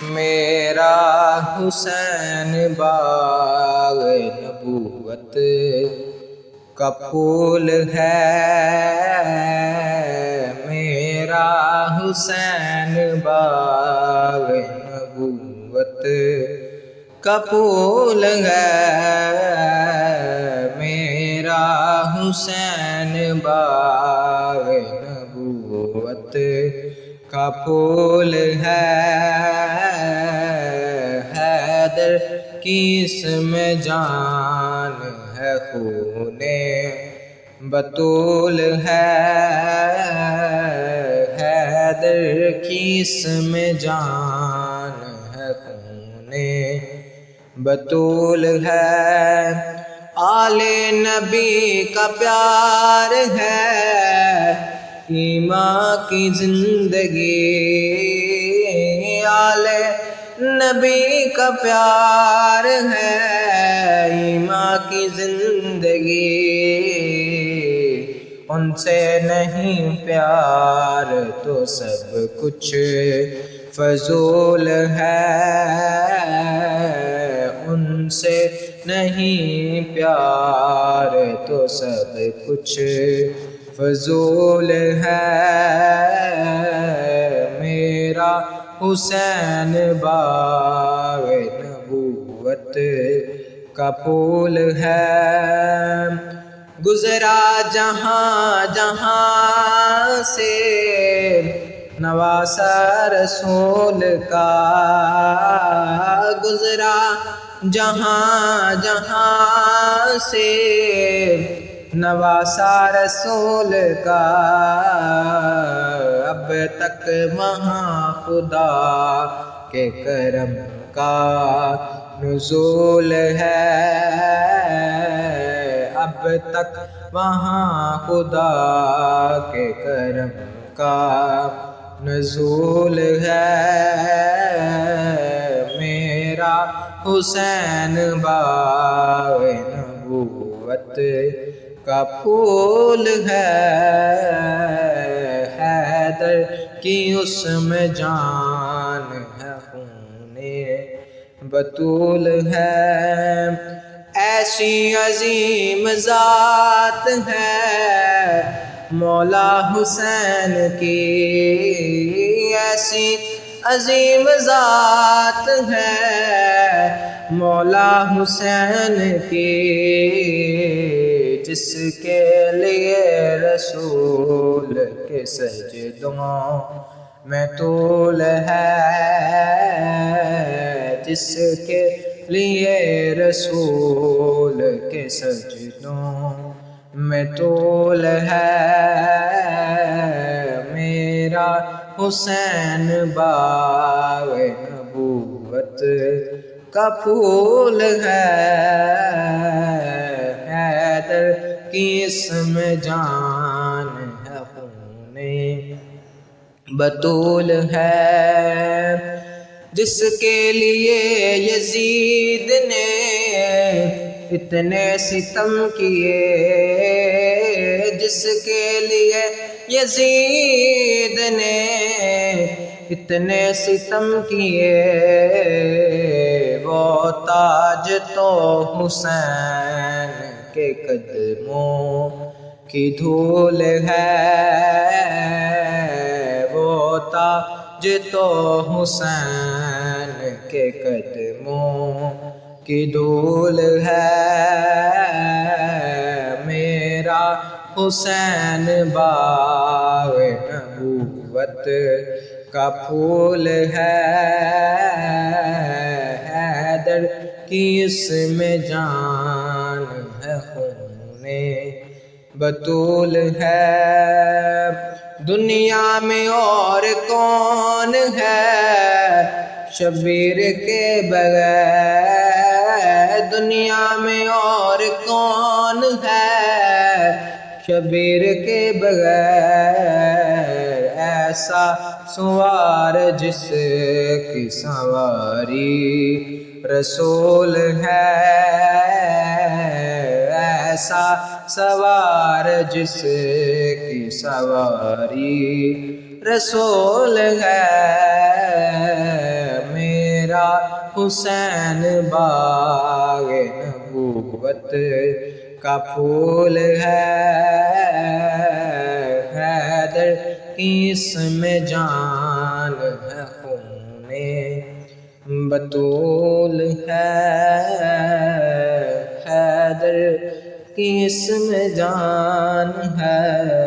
میرا حسین باغ نبوت کا پھول ہے، میرا حسین باغ نبوت کا پھول ہے، میرا حسین باغ نبوت کا پھول ہے، حیدر کی اس میں جان ہے، خون بطول ہے، حیدر کی اس میں جان ہے، خون بطول ہے، آل نبی کا پیار ہے، ایمان کی زندگی، آل نبی کا پیار ہے، ایمان کی زندگی، ان سے نہیں پیار تو سب کچھ فضول ہے، ان سے نہیں پیار تو سب کچھ فضول ہے، میرا حسین باغ نبوت کا پھول ہے، گزرا جہاں جہاں سے نواسا رسول کا، گزرا جہاں جہاں سے نواسا رسول کا، اب تک وہاں خدا کے کرم کا نزول ہے، اب تک وہاں خدا کے کرم کا نزول ہے، میرا حسین باغ نبوت کا پھول ہے، حیدر کی اس میں جان ہے، خون بطول ہے، ایسی عظیم ذات ہے مولا حسین کی، ایسی عظیم ذات ہے مولا حسین کی، جس کے لیے رسول کے سجدوں میں طول ہے، جس کے لیے رسول کے سجدوں میں طول ہے، میرا حسین باغ نبوت کا پھول ہے، حیدر کی اس میں جان ہے، خون بطول ہے، جس کے لیے یزید نے اتنے ستم کیے، جس کے لیے یزید نے اتنے ستم کیے، وہ تاج تو حسین کے قدموں کی دھول ہے، وہ تاج تو حسین کے قدموں کی دھول ہے، میرا حسین باغ نبوت کا پھول ہے، حیدر کی اس میں جان ہے، خون بطول ہے، دنیا میں اور کون ہے شبیر کے بغیر، دنیا میں اور کون ہے شبیر کے بغیر، ایسا سوار جس کی سواری رسول ہے، ایسا سوار جس کی سواری رسول ہے، تیرا حسین باغ نبوت کا پھول ہے، حیدر کی اس میں جان ہے، خون بطول ہے، حیدر کی اس میں جان ہے،